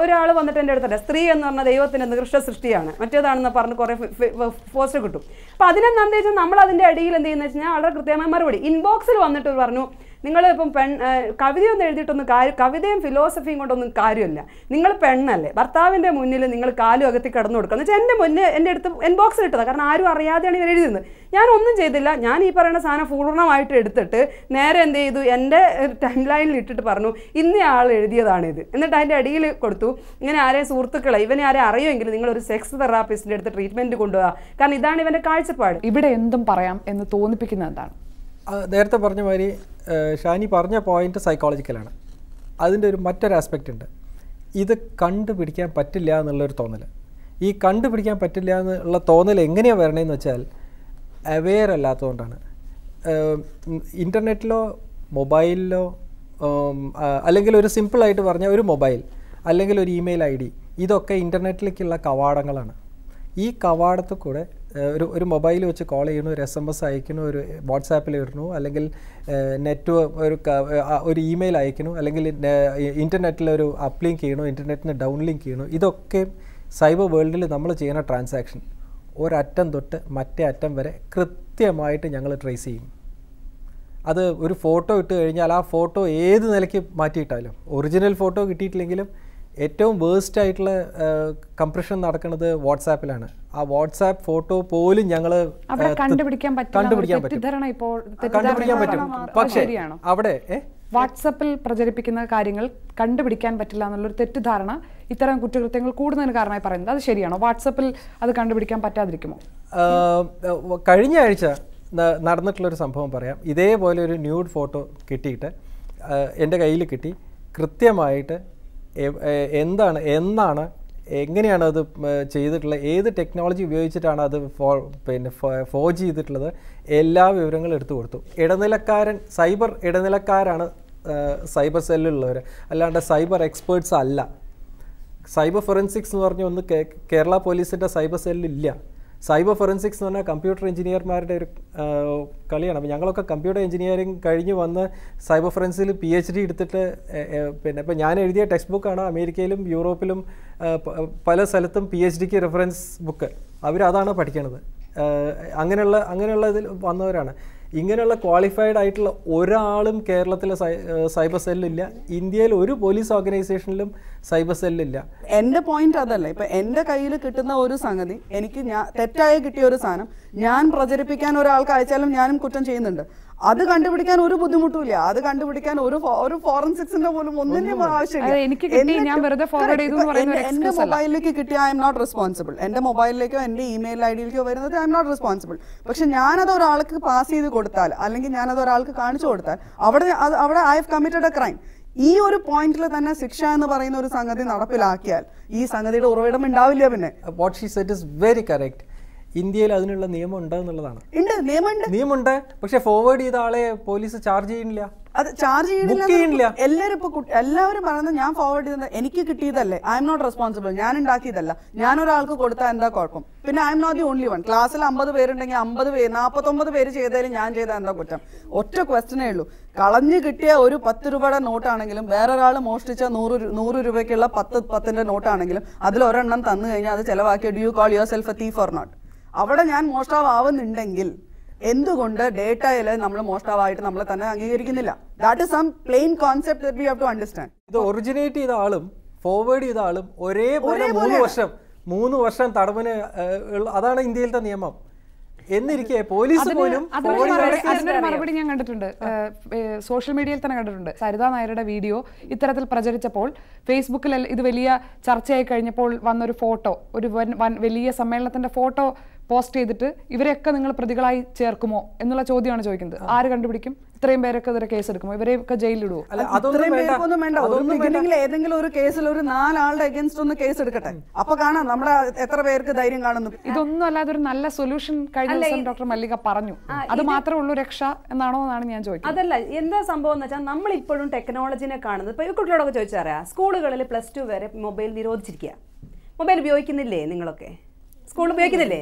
ഒരാൾ വന്നിട്ട് എൻ്റെ അടുത്തല്ല, സ്ത്രീ എന്ന് പറഞ്ഞാൽ ദൈവത്തിൻ്റെ നികൃഷ്ട സൃഷ്ടിയാണ് മറ്റേതാണെന്ന് പറഞ്ഞ് കുറേ പോസ്റ്റ് കിട്ടും. അപ്പോൾ അതിനെന്താ വെച്ചാൽ നമ്മൾ അതിൻ്റെ അടിയിൽ എന്ത് ചെയ്യുന്നത് വെച്ച് കഴിഞ്ഞാൽ വളരെ കൃത്യമായ മറുപടി ഇൻബോക്സിൽ വന്നിട്ട് പറഞ്ഞു നിങ്ങൾ ഇപ്പം കവിതയൊന്നും എഴുതിയിട്ടൊന്നും കവിതയും ഫിലോസഫിയും കൊണ്ടൊന്നും കാര്യമില്ല. നിങ്ങൾ പെണ്ണല്ലേ, ഭർത്താവിൻ്റെ മുന്നിൽ നിങ്ങൾ കാലും അകത്തി കിടന്നു കൊടുക്കുക എന്ന് വെച്ചാൽ എൻ്റെ മുന്നേ എൻ്റെ അടുത്ത് ഇൻബോക്സിൽ ഇട്ടതാണ്. കാരണം ആരും അറിയാതെയാണ് ഇവർ എഴുതുന്നത്. ഞാനൊന്നും ചെയ്തില്ല. ഞാൻ ഈ പറയുന്ന സാധനം പൂർണ്ണമായിട്ട് എടുത്തിട്ട് നേരെ എന്ത് ചെയ്തു, എൻ്റെ ടൈം ലൈനിൽ ഇട്ടിട്ട് പറഞ്ഞു ഇന്നയാൾ എഴുതിയതാണിത്. എന്നിട്ട് അതിൻ്റെ അടിയിൽ കൊടുത്തു, ഇങ്ങനെ ആരെയും സുഹൃത്തുക്കളെ ഇവനെ ആരെയും അറിയുമെങ്കിൽ നിങ്ങളൊരു സെക്സ് തെറാപ്പിസ്റ്റിൻ്റെ അടുത്ത് ട്രീറ്റ്മെൻറ്റ് കൊണ്ടുപോകുക, കാരണം ഇതാണ് ഇവൻ്റെ കാഴ്ചപ്പാട്. ഇവിടെ എന്തും പറയാം എന്ന് തോന്നിപ്പിക്കുന്നത് എന്താണ്? നേരത്തെ പറഞ്ഞ മാതിരി ഷാനി പറഞ്ഞ പോയിന്റ് സൈക്കോളജിക്കലാണ്. അതിൻ്റെ മറ്റൊരു ആസ്പെക്റ്റ് ഉണ്ട്. ഇത് കണ്ടുപിടിക്കാൻ പറ്റില്ല എന്നുള്ളൊരു തോന്നൽ. ഈ കണ്ടുപിടിക്കാൻ പറ്റില്ല എന്നുള്ള തോന്നൽ എങ്ങനെയാണ് വരണതെന്ന് വെച്ചാൽ അവെയർ അല്ലാത്തതുകൊണ്ടാണ്. ഇൻ്റർനെറ്റിലോ മൊബൈലിലോ അല്ലെങ്കിൽ ഒരു സിമ്പിളായിട്ട് പറഞ്ഞ ഒരു മൊബൈൽ അല്ലെങ്കിൽ ഒരു ഇമെയിൽ ID, ഇതൊക്കെ ഇൻ്റർനെറ്റിലേക്കുള്ള കവാടങ്ങളാണ്. ഈ കവാടത്തിൽ കൂടെ ഒരു മൊബൈൽ വെച്ച് കോൾ ചെയ്യണു, ഒരു SMS അയക്കണു, ഒരു വാട്സാപ്പിൽ ഇടണു, അല്ലെങ്കിൽ നെറ്റ് ഒരു ഇമെയിൽ അയക്കണു, അല്ലെങ്കിൽ ഇൻ്റർനെറ്റിലൊരു അപ്ലിങ്ക് ചെയ്യണു, ഇൻ്റർനെറ്റിന് ഡൗൺ ലിങ്ക് ചെയ്യണു. ഇതൊക്കെ സൈബർ വേൾഡിൽ നമ്മൾ ചെയ്യുന്ന ട്രാൻസാക്ഷൻ ഒരറ്റം തൊട്ട് മറ്റേ അറ്റം വരെ കൃത്യമായിട്ട് ഞങ്ങൾ ട്രേസ് ചെയ്യും. അത് ഒരു ഫോട്ടോ ഇട്ട് കഴിഞ്ഞാൽ ആ ഫോട്ടോ ഏത് നിലയ്ക്ക് മാറ്റിയിട്ടാലും, ഒറിജിനൽ ഫോട്ടോ കിട്ടിയിട്ടില്ലെങ്കിലും ഏറ്റവും വേസ്റ്റ് ആയിട്ടുള്ള കംപ്രഷൻ നടക്കുന്നത് വാട്സാപ്പിലാണ്. ആ വാട്സാപ്പ് ഫോട്ടോ പോലും ഞങ്ങൾ കണ്ടുപിടിക്കാൻ പറ്റും. പക്ഷേ അവിടെ വാട്സാപ്പിൽ പ്രചരിപ്പിക്കുന്ന കാര്യങ്ങൾ കണ്ടുപിടിക്കാൻ പറ്റില്ല എന്നുള്ളൊരു തെറ്റിദ്ധാരണ ഇത്തരം കുറ്റകൃത്യങ്ങൾ കൂടുന്നതിന് കാരണമായി പറയുന്നത് അത് ശരിയാണോ? വാട്സാപ്പിൽ അത് കണ്ടുപിടിക്കാൻ പറ്റാതിരിക്കുമോ? കഴിഞ്ഞ ആഴ്ച നടന്നിട്ടുള്ളൊരു സംഭവം പറയാം. ഇതേപോലെ ഒരു ന്യൂഡ് ഫോട്ടോ കിട്ടിയിട്ട് എൻ്റെ കയ്യിൽ കിട്ടി. കൃത്യമായിട്ട് എന്നാണ് എങ്ങനെയാണ് അത് ചെയ്തിട്ടുള്ളത്, ഏത് ടെക്നോളജി ഉപയോഗിച്ചിട്ടാണ് അത് ഫോർജ് ചെയ്തിട്ടുള്ളത്, എല്ലാ വിവരങ്ങളും എടുത്തു കൊടുത്തു. സൈബർ ഇടനിലക്കാരാണ് സൈബർ സെല്ലുള്ളവർ, അല്ലാണ്ട് സൈബർ എക്സ്പേർട്സ് അല്ല. സൈബർ ഫോറൻസിക്സ് എന്ന് പറഞ്ഞ ഒന്ന് കേരള പോലീസിൻ്റെ സൈബർ സെല്ലില്ല. സൈബർ ഫോറൻസിക്സ് എന്ന് പറഞ്ഞാൽ കമ്പ്യൂട്ടർ എഞ്ചിനീയർമാരുടെ ഒരു കളിയാണ്. അപ്പോൾ ഞങ്ങളൊക്കെ കമ്പ്യൂട്ടർ എഞ്ചിനീയറിംഗ് കഴിഞ്ഞ് വന്ന് സൈബർ ഫോറൻസിൽ PhD എടുത്തിട്ട് ഇപ്പോൾ ഞാൻ എഴുതിയ ടെക്സ്റ്റ് ബുക്കാണ് അമേരിക്കയിലും യൂറോപ്പിലും പല സ്ഥലത്തും PhDക്ക് റെഫറൻസ് ബുക്ക്. അവരതാണ് പഠിക്കണത്. അങ്ങനെയുള്ള ഇതിൽ വന്നവരാണ്. ഇങ്ങനെയുള്ള ക്വാളിഫൈഡ് ആയിട്ടുള്ള ഒരാളും കേരളത്തിലെ സൈബർ സെല്ലില്ല. ഇന്ത്യയിൽ ഒരു പോലീസ് ഓർഗനൈസേഷനിലും സൈബർ സെല്ലില്ല. എൻ്റെ പോയിന്റ് അതല്ല. ഇപ്പം എൻ്റെ കയ്യിൽ കിട്ടുന്ന ഒരു സംഗതി, തെറ്റായി കിട്ടിയ ഒരു സാധനം ഞാൻ പ്രചരിപ്പിക്കാൻ ഒരാൾക്ക് അയച്ചാലും ഞാനും കുറ്റം ചെയ്യുന്നുണ്ട്. അത് കണ്ടുപിടിക്കാൻ ഒരു ബുദ്ധിമുട്ടുമില്ല. അത് കണ്ടുപിടിക്കാൻ ഒരു ഫോറൻസിക്സിന്റെ പോലും ഒന്നിന്റെയും ആവശ്യമില്ല. എന്റെ മൊബൈലിലേക്ക് കിട്ടിയ ഐ എം നോട്ട് റെസ്പോൺസിബിൾ. എന്റെ മൊബൈലിലേക്കോ എന്റെ ഇമെയിൽ IDയിലേക്കോ വരുന്നത് ഐ എം നോട്ട് റെസ്പോൺസിബിൾ. പക്ഷെ ഞാനത് ഒരാൾക്ക് പാസ് ചെയ്ത് കൊടുത്താൽ, അല്ലെങ്കിൽ ഞാനത് ഒരാൾക്ക് കാണിച്ചു കൊടുത്താൽ അവിടെ I have committed A crime. ഈ ഒരു പോയിന്റിൽ തന്നെ ശിക്ഷ എന്ന് പറയുന്ന ഒരു സംഗതി നടപ്പിലാക്കിയാൽ ഈ സംഗതിയുടെ ഉറവിടം ഉണ്ടാവില്ല. പിന്നെ what she said is very correct. ഇന്ത്യയിൽ അതിനുള്ള നിയമം ഉണ്ട് എന്നുള്ളതാണ്. നിയമമുണ്ട്, പക്ഷെ ഫോർവേഡ് ചെയ്ത ആളെ പോലീസ് ചാർജ് ചെയ്യണില്ല. അത് ചാർജ് ചെയ്യണില്ല. എല്ലാവരും പറയുന്നത് ഞാൻ ഫോർവേഡ് ചെയ്തത് എനിക്ക് കിട്ടിയതല്ലേ, ഐ എം നോട്ട് റെസ്പോൺസിബിൾ, ഞാൻ ഉണ്ടാക്കിയതല്ല. ഞാൻ ഒരാൾക്ക് കൊടുത്താൽ എന്താ കുഴപ്പം? പിന്നെ I am not the only one. ക്ലാസ്സിൽ 50 പേരുണ്ടെങ്കിൽ 49 പേര് ചെയ്താലും ഞാൻ ചെയ്താൽ എന്താ കുറ്റം? ഒറ്റ ക്വസ്റ്റനേ ഉള്ളൂ. കളഞ്ഞു കിട്ടിയ ഒരു 10 രൂപയുടെ നോട്ടാണെങ്കിലും വേറൊരാൾ മോഷ്ടിച്ച 100 രൂപയ്ക്കുള്ള 10 നോട്ടാണെങ്കിലും അതിലൊരെണ്ണം തന്നു കഴിഞ്ഞാൽ അത് ചെലവാക്കിയ do you call yourself a thief or not? അവിടെ ഞാൻ മോഷ്ടാവുന്നുണ്ടെങ്കിൽ എന്തുകൊണ്ട് ഡേറ്റയിൽ നമ്മൾ മോഷ്ടാവായിട്ട് നമ്മളെ തന്നെ അംഗീകരിക്കുന്നില്ല? That is some plain concept that we have to understand. ഇത് ഒറിജിനേറ്റ് ചെയ്ത ആളും ഫോർവേഡ് ചെയ്ത ആളും ഒരേപോലെ 3 വർഷം തടവിന്, അതാണ് ഇന്ത്യയിലത്തെ നിയമം. എന്നിരിക്കെ പോലീസ് പോലും മറുപടി ഞാൻ കണ്ടിട്ടുണ്ട്, സോഷ്യൽ മീഡിയയിൽ തന്നെ കണ്ടിട്ടുണ്ട്. സരിതാ നായരുടെ വീഡിയോ ഇത്തരത്തിൽ പ്രചരിച്ചപ്പോൾ ഫേസ്ബുക്കിൽ ഇത് വലിയ ചർച്ചയായി കഴിഞ്ഞപ്പോൾ വന്നൊരു ഫോട്ടോ, ഒരു വലിയ സമ്മേളനത്തിന്റെ ഫോട്ടോ പോസ്റ്റ് ചെയ്തിട്ട് ഇവരെയൊക്കെ നിങ്ങൾ പ്രതികളായി ചേർക്കുമോ എന്നുള്ള ചോദ്യമാണ് ചോദിക്കുന്നത്. ആര് കണ്ടുപിടിക്കും? ഇത്രയും പേരൊക്കെ ഇവരെ കേസ് എടുക്കുമോ? ഇവരെയൊക്കെ ജയിലിടുവോ? ഏതെങ്കിലും ഒരു കേസിൽ ഒരു 4 ആളുടെ അഗേൻസ്റ്റ് ഒന്ന് കേസ് എടുക്കട്ടെ, അപ്പൊ കാണാം നമ്മുടെ എത്ര പേർക്ക് ധൈര്യം കാണുന്നു. ഇതൊന്നും അല്ലാതെ ഒരു നല്ല സൊല്യൂഷൻ കഴിഞ്ഞ ദിവസം ഡോക്ടർ മല്ലിക പറഞ്ഞു. അത് മാത്രമേ ഉള്ളൂ രക്ഷ എന്നാണോ എന്നാണ് ഞാൻ ചോദിക്കുന്നത്. അതല്ല, എന്താ സംഭവം എന്ന് വെച്ചാൽ നമ്മൾ ഇപ്പോഴും ടെക്നോളജിനെ കാണുന്നത്. ഇപ്പൊ ഈ കുട്ടികളൊക്കെ ചോദിച്ചറിയാം, സ്കൂളുകളിൽ +2 വരെ മൊബൈൽ നിരോധിച്ചിരിക്കുക. മൊബൈൽ ഉപയോഗിക്കുന്നില്ലേ നിങ്ങളൊക്കെ? സ്കൂളിൽ ഉപയോഗിക്കുന്നില്ലേ?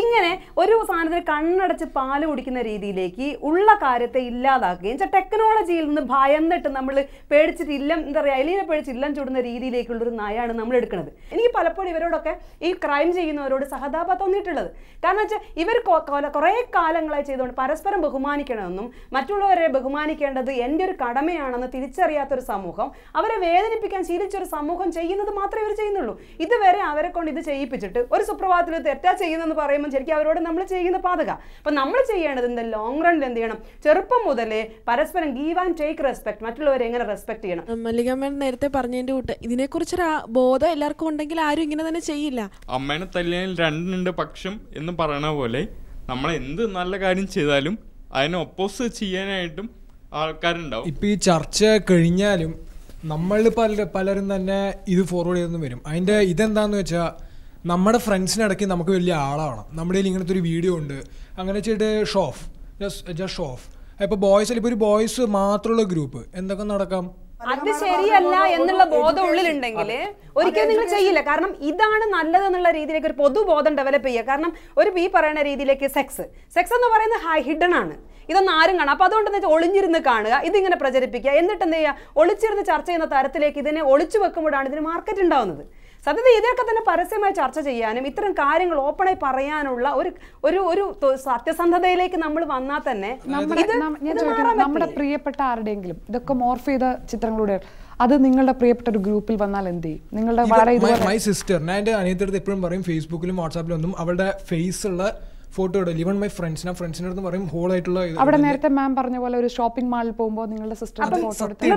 ഇങ്ങനെ ഒരു സാധനത്തിന് കണ്ണടച്ച് പാല് കുടിക്കുന്ന രീതിയിലേക്ക് ഉള്ള കാര്യത്തെ ഇല്ലാതാക്കുകയും ടെക്നോളജിയിൽ നിന്ന് ഭയന്നിട്ട് നമ്മൾ പേടിച്ചിട്ട് ഇല്ലം എന്താ പറയുക എലിയെ പേടിച്ച് ഇല്ലം ചൂടുന്ന രീതിയിലേക്കുള്ളൊരു നയമാണ് നമ്മൾ എടുക്കുന്നത്. എനിക്ക് പലപ്പോഴും ഇവരോടൊക്കെ ഈ ക്രൈം ചെയ്യുന്നവരോട് സഹതാപം തോന്നിയിട്ടുള്ളത്. കാരണം വെച്ചാൽ ഇവർ കുറേ കാലങ്ങളായി ചെയ്തുകൊണ്ട് പരസ്പരം ബഹുമാനിക്കണമെന്നും മറ്റുള്ളവരെ ബഹുമാനിക്കേണ്ടത് എൻ്റെ ഒരു കടമയാണെന്ന് തിരിച്ചറിയാത്തൊരു സമൂഹം, അവരെ വേദനിപ്പിക്കാൻ ശീലിച്ചൊരു സമൂഹം ചെയ്യുന്നത് മാത്രമേ ഇവർ ചെയ്യുന്നുള്ളൂ. ഇതുവരെ അവരെ കൊണ്ട് ഇത് ചെയ്യിപ്പിച്ചിട്ട് ഒരു സുപ്രഭാതത്തിൽ തെറ്റാ ചെയ്യുന്നെന്ന് പറയുമ്പോൾ ശരിക്കും അവരോട് നമ്മൾ ചെയ്യുന്ന പാതക. അപ്പം നമ്മൾ ചെയ്യേണ്ടത് എന്താ, ലോങ് റണ്ണിൽ എന്ത് ചെയ്യണം, ചെറുപ്പം മുതലേ പരസ്പരം ഗീവ് ആൻഡ് ടേക്ക് റെസ്പെക്ട്, മറ്റുള്ളവരെ എങ്ങനെ റെസ്പെക്ട് ചെയ്യണം. മല്ലികമ്മ നേരത്തെ പറഞ്ഞതിന്റെ കൂട്ട് ഇതിനെക്കുറിച്ചൊരു ബോധം എല്ലാവർക്കും ഉണ്ടെങ്കിൽ ആരും ഇങ്ങനെ തന്നെ ചെയ്യില്ല. അമ്മേനെ തല്ലിയാൽ രണ്ടുണ്ട് പക്ഷം എന്ന് പറയണ പോലെ നമ്മൾ എന്ത് നല്ല കാര്യം ചെയ്താലും അതിനെ ഒപ്പോസ് ചെയ്യാനായിട്ടും ആൾക്കാരുണ്ടാവും. ഇപ്പം ഈ ചർച്ച കഴിഞ്ഞാലും നമ്മൾ പലരും തന്നെ ഇത് ഫോർവേഡ് ചെയ്തെന്ന് വരും. അതിൻ്റെ ഇതെന്താണെന്ന് വെച്ചാൽ നമ്മുടെ ഫ്രണ്ട്സിനിടയ്ക്ക് നമുക്ക് വലിയ ആളാണ്, നമ്മുടെ കയ്യിൽ ഇങ്ങനത്തെ ഒരു വീഡിയോ ഉണ്ട് അങ്ങനെ വെച്ചിട്ട് show of, just show of. ഇപ്പോൾ ബോയ്സിൽ ഇപ്പോൾ ഒരു ബോയ്സ് മാത്രമുള്ള ഗ്രൂപ്പ് എന്തൊക്കെ നടക്കാം. അത് ശരിയല്ല എന്നുള്ള ബോധം ഉള്ളിലുണ്ടെങ്കിൽ ഒരിക്കലും നിങ്ങൾ ചെയ്യില്ല. കാരണം ഇതാണ് നല്ലതെന്നുള്ള രീതിയിലേക്ക് ഒരു പൊതുബോധം ഡെവലപ്പ് ചെയ്യുക. കാരണം ഒരു ഈ പറയുന്ന രീതിയിലേക്ക് സെക്സ് എന്ന് പറയുന്നത് ഹിഡൻ ആണ്, ഇതൊന്നും ആരും കാണാം. അപ്പോൾ അതുകൊണ്ട് വെച്ചാൽ ഒളിഞ്ഞിരുന്ന് കാണുക, ഇതിങ്ങനെ പ്രചരിപ്പിക്കുക, എന്നിട്ട് എന്ത് ചെയ്യുക, ഒളിച്ചിരുന്ന് ചർച്ച ചെയ്യുന്ന തരത്തിലേക്ക് ഇതിനെ ഒളിച്ചു വെക്കുമ്പോഴാണ് ഇതിന് മാർക്കറ്റ് ഉണ്ടാവുന്നത്. സത്യത്തിൽ ഇതൊക്കെ തന്നെ പരസ്യമായി ചർച്ച ചെയ്യാനും ഇത്തരം കാര്യങ്ങൾ ഓപ്പണായി പറയാനുള്ള ഒരു സത്യസന്ധതയിലേക്ക് നമ്മൾ വന്നാൽ തന്നെ നമ്മുടെ പ്രിയപ്പെട്ട ആരുടെയെങ്കിലും ഇതൊക്കെ മോർഫ് ചെയ്ത ചിത്രങ്ങളുടെ അത് നിങ്ങളുടെ പ്രിയപ്പെട്ട ഒരു ഗ്രൂപ്പിൽ വന്നാൽ എന്ത് ചെയ്യും? നിങ്ങളുടെ മൈ സിസ്റ്റർ, ഞാൻ എൻ്റെ അനിയത്തിൻ്റെ എപ്പോഴും പറയും ഫേസ്ബുക്കിലും വാട്സാപ്പിലും ഒന്നും അവളുടെ ഫേസ് ഉള്ള ഫോട്ടോ ഇടും. ഈവൻ മൈ ഫ്രണ്ട്സിന്റെ അടുത്ത് പറയും ഹോൾ ആയിട്ടുള്ള. അവിടെ നേരത്തെ മാം പറഞ്ഞ പോലെ ഒരു ഷോപ്പിംഗ് മാളിൽ പോകുമ്പോൾ നിങ്ങളുടെ സിസ്റ്ററിന്റെ ഫോട്ടോ എടുത്ത്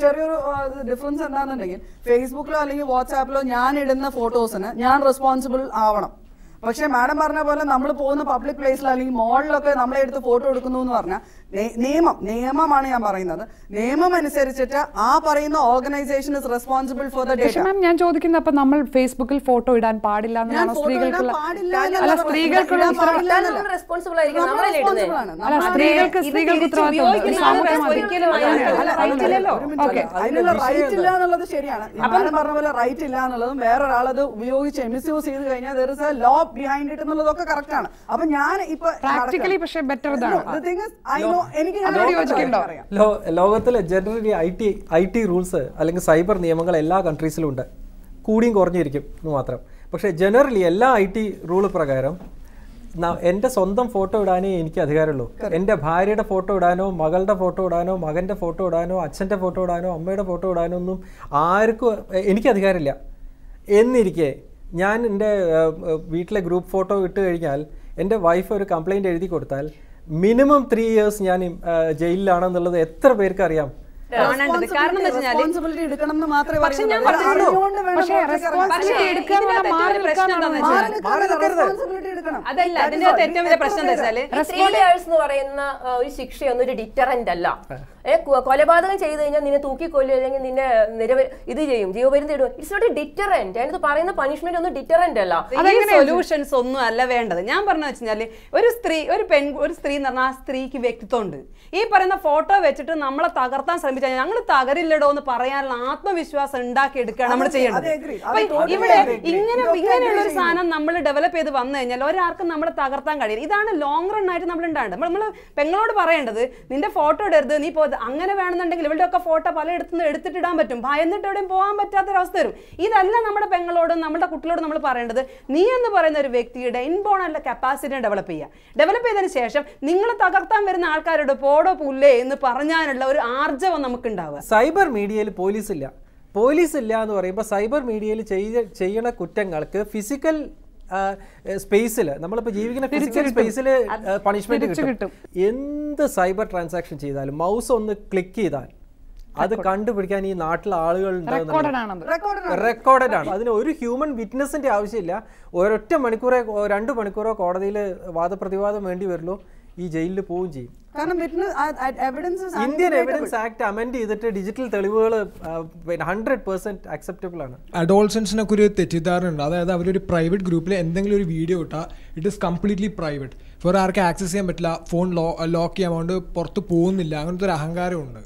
ചെറിയൊരു ഡിഫറൻസ് എന്താണെന്നുണ്ടെങ്കിൽ ഫേസ്ബുക്കിലോ അല്ലെങ്കിൽ വാട്സാപ്പിലോ ഞാൻ ഇടുന്ന ഫോട്ടോസിന് ഞാൻ റെസ്പോൺസിബിൾ ആവണം. പക്ഷെ മാഡം പറഞ്ഞ പോലെ നമ്മൾ പോകുന്ന പബ്ലിക് പ്ലേസിൽ അല്ലെങ്കിൽ മോളിലൊക്കെ നമ്മളെ എടുത്ത് ഫോട്ടോ എടുക്കുന്നു എന്ന് പറഞ്ഞാൽ നിയമമാണ് ഞാൻ പറയുന്നത്. നിയമം അനുസരിച്ചിട്ട് ആ പറയുന്ന organisation is responsible for the data. Ma'am ഞാൻ ചോദിക്കുന്നത് അപ്പൊ നമ്മൾ ഫേസ്ബുക്കിൽ ഫോട്ടോ ഇടാൻ പാടില്ല എന്നാണ് സ്ത്രീകൾക്കുള്ള അതിനുള്ള റൈറ്റ് ഇല്ല എന്നുള്ളത് ശരിയാണ്. മാഡം പറഞ്ഞ പോലെ റൈറ്റ് ഇല്ല എന്നുള്ളതും വേറൊരാളത് ഉപയോഗിച്ച് മിസ്യൂസ് ചെയ്ത് കഴിഞ്ഞാൽ there is a law behind it എന്നുള്ളതൊക്കെ കറക്റ്റ് ആണ്. അപ്പൊ ഞാൻ ഇപ്പൊ പ്രാക്ടിക്കലി പക്ഷേ ബെറ്റർ ഇതാണ്. ലോകത്തിലെ ജനറലി ഐ ടി റൂൾസ് അല്ലെങ്കിൽ സൈബർ നിയമങ്ങൾ എല്ലാ കൺട്രീസിലും ഉണ്ട്, കൂടിയും കുറഞ്ഞിരിക്കും എന്ന് മാത്രം. പക്ഷേ ജനറലി എല്ലാ ഐ ടി റൂൾ പ്രകാരം എൻ്റെ സ്വന്തം ഫോട്ടോ ഇടാനേ എനിക്ക് അധികാരമുള്ളൂ. എൻ്റെ ഭാര്യയുടെ ഫോട്ടോ ഇടാനോ മകളുടെ ഫോട്ടോ ഇടാനോ മകൻ്റെ ഫോട്ടോ ഇടാനോ അച്ഛൻ്റെ ഫോട്ടോ ഇടാനോ അമ്മയുടെ ഫോട്ടോ ഇടാനോ ഒന്നും ആർക്കും എനിക്ക് അധികാരമില്ല. എന്നിരിക്കെ ഞാൻ എൻ്റെ വീട്ടിലെ ഗ്രൂപ്പ് ഫോട്ടോ ഇട്ട് കഴിഞ്ഞാൽ എൻ്റെ വൈഫ് ഒരു കംപ്ലൈൻറ്റ് എഴുതി കൊടുത്താൽ മിനിമം 3 years ഞാൻ ജയിലിലാണെന്നുള്ളത് എത്ര പേർക്ക് അറിയാം? അതല്ല, അതിന്റെ ഏറ്റവും വലിയ പ്രശ്നം എന്താ വെച്ചാല് 3 years എന്ന് പറയുന്ന ഒരു ശിക്ഷയൊന്നും ഒരു ഡിറ്ററന്റ് അല്ല. കൊലപാതകം ചെയ്ത് കഴിഞ്ഞാൽ നിന്നെ തൂക്കിക്കൊല്ലും അല്ലെങ്കിൽ നിന്നെ ഇത് ചെയ്യും, ജീവപര്യന്തം ഇടും. It's not a deterrent. അതിനകത്ത് പറയുന്ന പണിഷ്മെന്റ് ഒന്നും ഡിറ്ററന്റ് അല്ല. സൊല്യൂഷൻസ് ഒന്നും അല്ല വേണ്ടത്. ഞാൻ പറഞ്ഞു വെച്ചാല് ഒരു സ്ത്രീ എന്ന് പറഞ്ഞാൽ ആ സ്ത്രീക്ക് വ്യക്തിത്വം ഉണ്ട്. ഈ പറയുന്ന ഫോട്ടോ വെച്ചിട്ട് നമ്മളെ തകർത്താൻ ശ്രമിച്ചാൽ ഞങ്ങൾ തകരില്ലടോ എന്ന് പറയാനുള്ള ആത്മവിശ്വാസം ഉണ്ടാക്കി എടുക്കുകയാണ് നമ്മൾ ചെയ്യേണ്ടത്. അപ്പൊ ഇവിടെ ഇങ്ങനെയുള്ള ഒരു സാധനം നമ്മൾ ഡെവലപ്പ് ചെയ്ത് വന്നു കഴിഞ്ഞാൽ ഒരാൾക്കും നമ്മളെ തകർത്താൻ കഴിയില്ല. ഇതാണ് ലോങ് റൺ ആയിട്ട് നമ്മൾ ഉണ്ടാകേണ്ടത്. നമ്മൾ പെങ്ങളോട് പറയേണ്ടത് നിന്റെ ഫോട്ടോ ഇടരുത്, നീ അങ്ങനെ വേണമെന്നുണ്ടെങ്കിൽ ഇവരുടെ ഒക്കെ ഫോട്ടോ പലയിടത്തുനിന്ന് എടുത്തിട്ടിടാൻ പറ്റും, ഭയന്നിട്ട് എവിടെയും പോകാൻ പറ്റാത്തൊരവസ്ഥ വരും. ഇതല്ല നമ്മുടെ പെങ്ങളോടും നമ്മുടെ കുട്ടികളോടും നമ്മൾ പറയേണ്ടത്. നീ എന്ന് പറയുന്ന ഒരു വ്യക്തിയുടെ ഇൻബോൺ ആയിട്ടുള്ള കപ്പാസിറ്റിനെ ഡെവലപ്പ് ചെയ്തതിന് ശേഷം നിങ്ങൾ തകർത്താൻ വരുന്ന ആൾക്കാരോട് പോടോ പുല്ലേ എന്ന് പറഞ്ഞാലുള്ള ഒരു ആർജവം നമുക്ക് ഉണ്ടാവുക. സൈബർ മീഡിയയിൽ പോലീസ് ഇല്ല എന്ന് പറയുമ്പോൾ സൈബർ മീഡിയയിൽ ചെയ്യണ കുറ്റങ്ങൾക്ക് ഫിസിക്കൽ സ്പേസിൽ നമ്മളിപ്പോൾ ജീവിക്കുന്ന ഫിസിക്കൽ സ്പേസിൽ പണിഷ്മെന്റ് കിട്ടും. എന്ത് സൈബർ ട്രാൻസാക്ഷൻ ചെയ്താലും മൗസ് ഒന്ന് ക്ലിക്ക് ചെയ്താൽ അത് കണ്ടുപിടിക്കാൻ ഈ നാട്ടിലെ ആളുകൾ റെക്കോർഡഡ് ആണ്. അതിന് ഒരു ഹ്യൂമൻ വിറ്റ്നസിന്റെ ആവശ്യമില്ല. ഒരൊറ്റ മണിക്കൂറോ 2 മണിക്കൂറോ കോടതിയിൽ വാദപ്രതിവാദം വേണ്ടി വരുള്ളൂ, ഈ ജയിലിൽ പോവുകയും ചെയ്യും. ഇന്ത്യൻ എവിഡൻസ് ആക്ട് അമെൻഡ് ചെയ്തിട്ട് ഡിജിറ്റൽ തെളിവുകൾ 100% അക്സെപ്റ്റബിൾ ആണ്. അഡോൾസൻസിനൊക്കെ ഒരു തെറ്റിദ്ധാരണ ഉണ്ട്. അതായത് അവരൊരു പ്രൈവറ്റ് ഗ്രൂപ്പിൽ എന്തെങ്കിലും ഒരു വീഡിയോ ഇട്ടാൽ ഇറ്റ് ഇസ് കംപ്ലീറ്റ്ലി പ്രൈവറ്റ്. വേറെ ആർക്കും ആക്സസ് ചെയ്യാൻ പറ്റില്ല, ഫോൺ ലോക്ക് ചെയ്യാൻ കൊണ്ട് പുറത്ത് പോകുന്നില്ല, അങ്ങനത്തെ ഒരു അഹങ്കാരമുണ്ട്.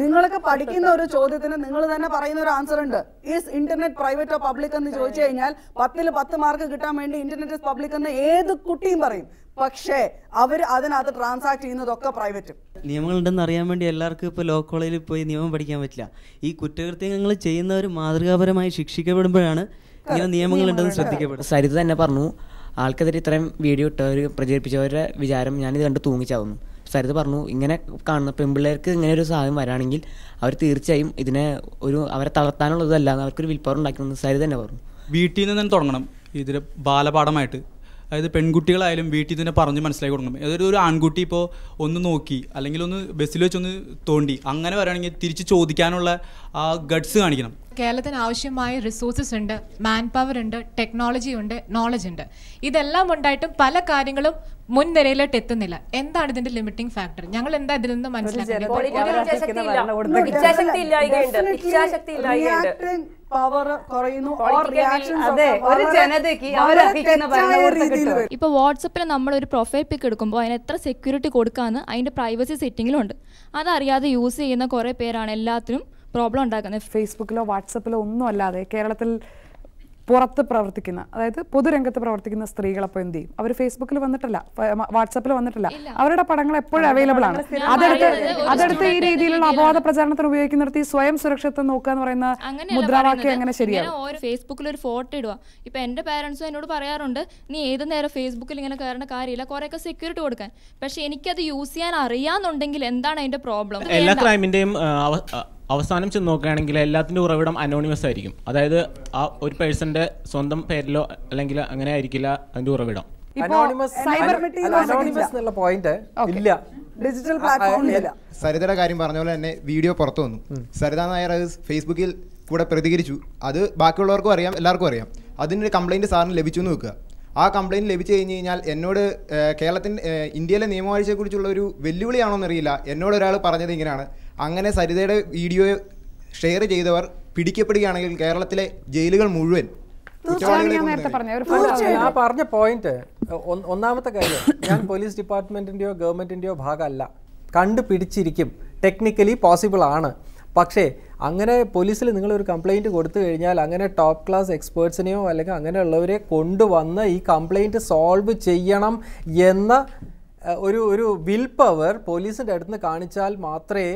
നിങ്ങളൊക്കെ പഠിക്കുന്ന ഒരു ചോദ്യത്തിന് നിങ്ങൾ തന്നെ പറയുന്ന ഒരു ആൻസർ ഉണ്ട്. Is internet private or public എന്ന് ചോദിച്ചു കഴിഞ്ഞാൽ 10ൽ 10 മാർക്ക് കിട്ടാൻ വേണ്ടി ഇന്റർനെറ്റ് ഇസ് പബ്ലിക് എന്ന് ഏത് കുട്ടിയും പറയും. പക്ഷേ അവർ അതിനകത്ത് ട്രാൻസാക്ട് ചെയ്യുന്നതൊക്കെ പ്രൈവറ്റ്. നിയമങ്ങളുണ്ടെന്ന് അറിയാൻ വേണ്ടി എല്ലാവർക്കും ഇപ്പോൾ ലോ കോളേജിൽ പോയി നിയമം പഠിക്കാൻ പറ്റില്ല. ഈ കുറ്റകൃത്യങ്ങൾ ചെയ്യുന്നവർ മാതൃകാപരമായി ശിക്ഷിക്കപ്പെടുമ്പോഴാണ് ഇങ്ങനെ നിയമങ്ങളുണ്ടെന്ന് ശ്രദ്ധിക്കപ്പെടും. സരിത തന്നെ പറഞ്ഞു, ആൾക്കെതിരെ ഇത്രയും വീഡിയോ ഇട്ടവർ പ്രചരിപ്പിച്ചവരുടെ വിചാരം ഞാനിത് കണ്ട് തൂങ്ങിച്ചാവുന്നു. സരിത പറഞ്ഞു, ഇങ്ങനെ കാണുന്ന പെൺപിള്ളേർക്ക് ഇങ്ങനെ ഒരു സാധനം വരാണെങ്കിൽ അവർ തീർച്ചയായും ഇതിനെ അവരെ തളർത്താനുള്ളതല്ല, അവർക്കൊരു വിൽ പവർ ഉണ്ടാക്കണമെന്ന് സരിത തന്നെ പറഞ്ഞു. വീട്ടിൽ നിന്ന് തന്നെ തുടങ്ങണം ഇതിൽ ബാലപാഠമായിട്ട്. അതായത് പെൺകുട്ടികളായാലും വീട്ടിൽ തന്നെ പറഞ്ഞ് മനസ്സിലാക്കി കൊടുക്കണം. അതായത് ഒരു ആൺകുട്ടി ഇപ്പോൾ ഒന്ന് നോക്കി അല്ലെങ്കിൽ ഒന്ന് ബസ്സിൽ വെച്ചൊന്ന് തോണ്ടി അങ്ങനെ വരികയാണെങ്കിൽ തിരിച്ച് ചോദിക്കാനുള്ള ആ ഗഡ്സ് കാണിക്കണം. കേരളത്തിന് ആവശ്യമായ റിസോഴ്സസ് ഉണ്ട്, മാൻ പവർ ഉണ്ട്, ടെക്നോളജി ഉണ്ട്, നോളജ് ഉണ്ട്. ഇതെല്ലാം ഉണ്ടായിട്ടും പല കാര്യങ്ങളും മുൻനിരയിലോട്ട് എത്തുന്നില്ല. എന്താണ് ഇതിന്റെ ലിമിറ്റിംഗ് ഫാക്ടർ? ഞങ്ങൾ എന്താ ഇതിൽ നിന്ന് മനസ്സിലാക്കുന്നത്? ഇപ്പൊ വാട്സപ്പിൽ നമ്മൾ ഒരു പ്രൊഫൈൽ പിക്ക് എടുക്കുമ്പോൾ അതിന് എത്ര സെക്യൂരിറ്റി കൊടുക്കാന്ന് അതിന്റെ പ്രൈവസി സെറ്റിംഗിലുണ്ട്. അതറിയാതെ യൂസ് ചെയ്യുന്ന കുറെ പേരാണ് എല്ലാത്തിനും പ്രോബ്ലം ഉണ്ടാക്കുന്നത്. ഫേസ്ബുക്കിലോ വാട്സപ്പിലോ ഒന്നും അല്ലാതെ കേരളത്തിൽ പുറത്ത് പ്രവർത്തിക്കുന്ന, അതായത് പൊതുരംഗത്ത് പ്രവർത്തിക്കുന്ന സ്ത്രീകളപ്പോൾ എന്ത് ചെയ്യും? അവർ ഫേസ്ബുക്കിൽ വന്നിട്ടില്ല, വാട്സപ്പിൽ വന്നിട്ടില്ല, അവരുടെ പടങ്ങൾ എപ്പോഴും അവൈലബിൾ ആണ്. അതെടുത്ത് ഈ രീതിയിലുള്ള അപവാദ പ്രചാരണത്തിന് ഉപയോഗിക്കുന്നിടത്ത് ഈ സ്വയം സുരക്ഷിതത്വം നോക്കുക എന്ന് പറയുന്ന മുദ്രാവാക്യം എങ്ങനെ ശരിയാണ്? ഫേസ്ബുക്കിൽ ഒരു ഫോട്ടോ ഇടുക. ഇപ്പൊ എന്റെ പാരന്റ്സും എന്നോട് പറയാറുണ്ട്, നീ ഏത് നേരം ഫേസ്ബുക്കിൽ ഇങ്ങനെ കയറേണ്ട കാര്യമില്ല, കുറെയൊക്കെ സെക്യൂരിറ്റി കൊടുക്കാൻ. പക്ഷെ എനിക്കത് യൂസ് ചെയ്യാൻ അറിയാന്നുണ്ടെങ്കിൽ എന്താണ് അതിന്റെ പ്രോബ്ലം? എല്ലാ ക്രൈമിന്റെയും അവസാനം ചെന്ന് നോക്കുകയാണെങ്കിൽ എല്ലാത്തിൻ്റെ ഉറവിടം അനോണിമസ് ആയിരിക്കും. അതായത് ആ ഒരു പേഴ്സന്റെ സ്വന്തം പേരിലോ അല്ലെങ്കിൽ അങ്ങനെ ആയിരിക്കില്ല അതിന്റെ ഉറവിടം. സരിതയുടെ കാര്യം പറഞ്ഞ പോലെ തന്നെ വീഡിയോ പുറത്തു വന്നു. സരിത നായർ ഫേസ്ബുക്കിൽ കൂടെ പ്രതികരിച്ചു. അത് ബാക്കിയുള്ളവർക്കും അറിയാം, എല്ലാവർക്കും അറിയാം. അതിനൊരു കംപ്ലൈൻറ്റ് സാറിന് ലഭിച്ചു എന്ന് വെക്കുക. ആ കംപ്ലയിൻറ്റ് ലഭിച്ചു കഴിഞ്ഞ് കഴിഞ്ഞാൽ എന്നോട് ഇന്ത്യയിലെ നിയമവാഴ്ചയെക്കുറിച്ചുള്ള ഒരു വെല്ലുവിളിയാണോന്നറിയില്ല, എന്നോട് ഒരാൾ പറഞ്ഞത് ഇങ്ങനെയാണ്, അങ്ങനെ സരിതയുടെ വീഡിയോ ഷെയർ ചെയ്തവർ പിടിക്കപ്പെടുകയാണെങ്കിൽ കേരളത്തിലെ ജയിലുകൾ മുഴുവൻ ആ പറഞ്ഞ പോയിന്റ്. ഒന്നാമത്തെ കാര്യം, ഞാൻ പോലീസ് ഡിപ്പാർട്ട്മെന്റിന്റെയോ ഗവൺമെന്റിന്റെയോ ഭാഗമല്ല, കണ്ടുപിടിച്ചിരിക്കും, ടെക്നിക്കലി പോസിബിൾ ആണ്. പക്ഷേ അങ്ങനെ പോലീസിൽ നിങ്ങളൊരു കംപ്ലയിൻറ്റ് കൊടുത്തു കഴിഞ്ഞാൽ അങ്ങനെ ടോപ്പ് ക്ലാസ് എക്സ്പേർട്സിനെയോ അല്ലെങ്കിൽ അങ്ങനെയുള്ളവരെ കൊണ്ടുവന്ന് ഈ കംപ്ലയിൻറ്റ് സോൾവ് ചെയ്യണം എന്ന ഒരു വിൽ പവർ പോലീസിൻ്റെ അടുത്ത് നിന്ന് കാണിച്ചാൽ മാത്രമേ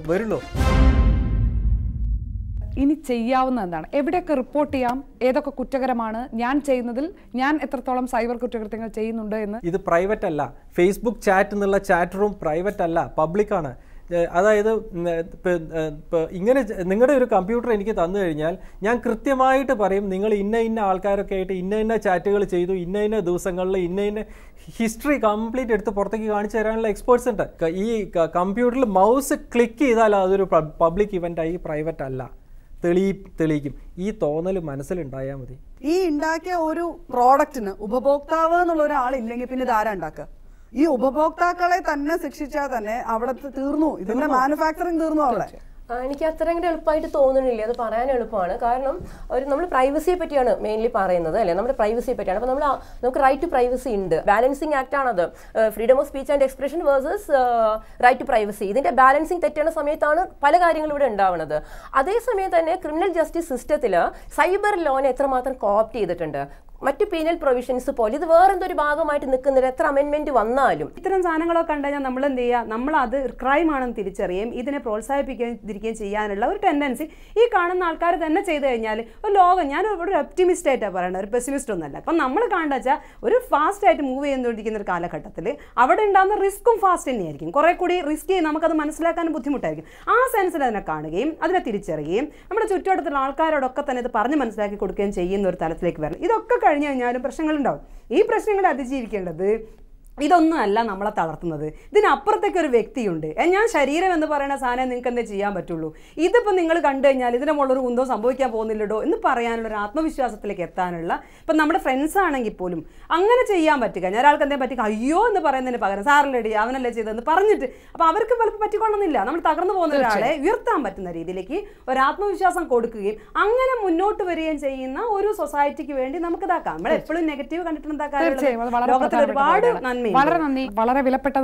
വരുള്ളൂ. ഇനി ചെയ്യാവുന്ന എന്താണ്? എവിടെയൊക്കെ റിപ്പോർട്ട് ചെയ്യാം? ഏതൊക്കെ കുറ്റകരമാണ്? ഞാൻ ചെയ്യുന്നതിൽ ഞാൻ എത്രത്തോളം സൈബർ കുറ്റകൃത്യങ്ങൾ ചെയ്യുന്നുണ്ട് എന്ന്. ഇത് പ്രൈവറ്റ് അല്ല. ഫേസ്ബുക്ക് ചാറ്റ് എന്നുള്ള ചാറ്റ് റൂം പ്രൈവറ്റ് അല്ല, പബ്ലിക്കാണ്. അതായത് ഇങ്ങനെ നിങ്ങളുടെ ഒരു കമ്പ്യൂട്ടർ എനിക്ക് തന്നു കഴിഞ്ഞാൽ ഞാൻ കൃത്യമായിട്ട് പറയും, നിങ്ങൾ ഇന്ന ആൾക്കാരൊക്കെ ആയിട്ട് ഇന്ന ചാറ്റുകൾ ചെയ്തു, ഇന്ന ദിവസങ്ങളിൽ ഇന്ന ഹിസ്റ്ററി കംപ്ലീറ്റ് എടുത്ത് പുറത്തേക്ക് കാണിച്ചു തരാനുള്ള എക്സ്പേർട്സ് ഉണ്ട്. ഈ കമ്പ്യൂട്ടറിൽ മൗസ് ക്ലിക്ക് ചെയ്താൽ അതൊരു പബ്ലിക് ഇവൻ്റായി, പ്രൈവറ്റ് അല്ല. തെളിയിക്കും. ഈ തോന്നൽ മനസ്സിലുണ്ടായാൽ മതി. ഈ ഉണ്ടാക്കിയ ഒരു പ്രോഡക്റ്റിന് ഉപഭോക്താവ് എന്നുള്ള ഒരാളില്ലെങ്കിൽ പിന്നെ ഇതാരാ ഉണ്ടാക്കുക? ഈ ഉപഭോക്താക്കളെ തന്നെ ശിക്ഷിച്ചാൽ തന്നെ അവിടെ തീർന്നു, ഇതിന്റെ മാനുഫാക്ചറിങ് തീർന്നു അവിടെ. എനിക്ക് അത്രയും എളുപ്പമായിട്ട് തോന്നുന്നില്ല, അത് പറയാൻ എളുപ്പമാണ്. കാരണം നമ്മൾ പ്രൈവസിയെ പറ്റിയാണ് മെയിൻലി പറയുന്നത്, അല്ലേ? നമ്മുടെ പ്രൈവസിയെ പറ്റിയാണ്. അപ്പോൾ നമുക്ക് റൈറ്റ് ടു പ്രൈവസി ഉണ്ട്, ബാലൻസിങ് ആക്ട് ആണത്. Freedom of speech and expression versus right to privacy. ഇതിന്റെ ബാലൻസിങ് തെറ്റുന്ന സമയത്താണ് പല കാര്യങ്ങളും ഇവിടെ ഉണ്ടാവുന്നത്. അതേസമയം തന്നെ ക്രിമിനൽ ജസ്റ്റിസ് സിസ്റ്റത്തിൽ സൈബർ ലോനെ എത്രമാത്രം കോപ്റ്റ് ചെയ്തിട്ടുണ്ട്. മറ്റു പീനൽ പ്രൊവിഷൻസ് പോലെ ഇത് വേറെന്തൊരു ഭാഗമായിട്ട് നിൽക്കുന്നില്ല. എത്ര അമെൻമെന്റ് വന്നാലും ഇത്തരം സാധനങ്ങളൊക്കെ കണ്ടുകഴിഞ്ഞാൽ നമ്മൾ എന്ത് ചെയ്യുക? നമ്മൾ അത് ക്രൈം ആണെന്ന് തിരിച്ചറിയുകയും ഇതിനെ പ്രോത്സാഹിപ്പിക്കുകയും ചെയ്യാനുള്ള ഒരു ടെൻഡൻസി ഈ കാണുന്ന ആൾക്കാർ തന്നെ ചെയ്തു കഴിഞ്ഞാൽ ഒരു ലോകം, ഞാൻ ഒരു ഒപ്റ്റിമിസ്റ്റ് ആയിട്ടാണ് പറയുന്നത്, ഒരു പെസിമിസ്റ്റ് ഒന്നല്ല. അപ്പം നമ്മൾ കാണുക വെച്ചാൽ ഒരു ഫാസ്റ്റ് ആയിട്ട് മൂവ് ചെയ്തുകൊണ്ടിരിക്കുന്ന ഒരു കാലഘട്ടത്തിൽ അവിടെ ഉണ്ടാകുന്ന റിസ്ക്കും ഫാസ്റ്റ് തന്നെയായിരിക്കും. കുറേ കൂടി റിസ്ക് ചെയ്യും, നമുക്കത് മനസ്സിലാക്കാനും ബുദ്ധിമുട്ടായിരിക്കും. ആ സെൻസിൽ അതിനെ കാണുകയും അതിനെ തിരിച്ചറിയുകയും നമ്മുടെ ചുറ്റുവട്ടത്തുള്ള ആൾക്കാരോടൊക്കെ തന്നെ ഇത് പറഞ്ഞ് മനസ്സിലാക്കി കൊടുക്കുകയും ചെയ്യുന്ന ഒരു തലത്തിലേക്ക് വരണം. ഇതൊക്കെ കഴിഞ്ഞു കഴിഞ്ഞാലും പ്രശ്നങ്ങളുണ്ടാവും. ഈ പ്രശ്നങ്ങളെ അതിജീവിക്കേണ്ടത് ഇതൊന്നും അല്ല നമ്മളെ തളർത്തുന്നത്. ഇതിനപ്പുറത്തേക്ക് ഒരു വ്യക്തിയുണ്ട്. ഞാൻ ശരീരം എന്ന് പറയുന്ന സാധനം നിങ്ങൾക്ക് എന്തേ ചെയ്യാൻ പറ്റുള്ളൂ. ഇതിപ്പോൾ നിങ്ങൾ കണ്ടു കഴിഞ്ഞാൽ ഇതിനെ മുള്ളൊരു കുന്തോ സംഭവിക്കാൻ പോകുന്നില്ലടോ എന്ന് പറയാനുള്ള ഒരു ആത്മവിശ്വാസത്തിലേക്ക് എത്താനുള്ള, ഇപ്പം നമ്മുടെ ഫ്രണ്ട്സ് ആണെങ്കിൽ പോലും അങ്ങനെ ചെയ്യാൻ പറ്റുക. ഞാൻ ഒരാൾക്ക് എന്തേ പറ്റി അയ്യോ എന്ന് പറയുന്നതിന് പകരം സാറിലടി അവനല്ലേ ചെയ്തതെന്ന് പറഞ്ഞിട്ട്, അപ്പോൾ അവർക്ക് പലപ്പോൾ പറ്റിക്കൊള്ളുന്നില്ല. നമ്മൾ തകർന്നു പോകുന്ന ഒരാളെ ഉയർത്താൻ പറ്റുന്ന രീതിയിലേക്ക് ഒരു ആത്മവിശ്വാസം കൊടുക്കുകയും അങ്ങനെ മുന്നോട്ട് വരികയും ചെയ്യുന്ന ഒരു സൊസൈറ്റിക്ക് വേണ്ടി നമുക്ക് ഇതാക്കാം. നമ്മൾ എപ്പോഴും നെഗറ്റീവ് കണ്ടിട്ട് എന്താക്കാം. ലോകത്തിൽ ഒരുപാട് നന്മ. വളരെ നന്ദി. വളരെ വിലപ്പെട്ട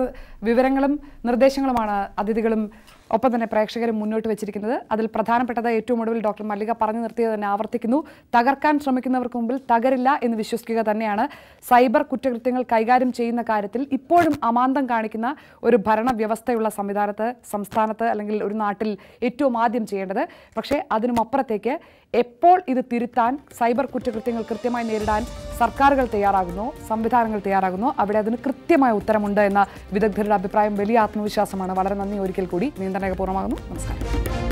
വിവരങ്ങളും നിർദ്ദേശങ്ങളുമാണ് അതിഥികളും ഒപ്പം തന്നെ പ്രേക്ഷകരും മുന്നോട്ട് വെച്ചിരിക്കുന്നത്. അതിൽ പ്രധാനപ്പെട്ടത് ഏറ്റവും ഒടുവിൽ ഡോക്ടർ മല്ലിക പറഞ്ഞു നിർത്തിയത് തന്നെ ആവർത്തിക്കുന്നു. തകർക്കാൻ ശ്രമിക്കുന്നവർക്ക് മുമ്പിൽ തകരില്ല എന്ന് വിശ്വസിക്കുക തന്നെയാണ് സൈബർ കുറ്റകൃത്യങ്ങൾ കൈകാര്യം ചെയ്യുന്ന കാര്യത്തിൽ ഇപ്പോഴും അമാന്തം കാണിക്കുന്ന ഒരു ഭരണവ്യവസ്ഥയുള്ള സംസ്ഥാനത്ത് അല്ലെങ്കിൽ ഒരു നാട്ടിൽ ഏറ്റവും ആദ്യം ചെയ്യേണ്ടത്. പക്ഷേ അതിനുമപ്പുറത്തേക്ക് എപ്പോൾ ഇത് തിരുത്താൻ, സൈബർ കുറ്റകൃത്യങ്ങൾ കൃത്യമായി നേരിടാൻ സർക്കാരുകൾ തയ്യാറാകുന്നു, സംവിധാനങ്ങൾ തയ്യാറാകുന്നു, അവിടെ അതിന് കൃത്യമായ ഉത്തരമുണ്ട് എന്ന വിദഗ്ധരുടെ അഭിപ്രായം വലിയ ആത്മവിശ്വാസമാണ്. വളരെ നന്ദി ഒരിക്കൽ കൂടി. നിയന്ത്രണ പൂർണ്ണമാകുന്നു. നമസ്കാരം.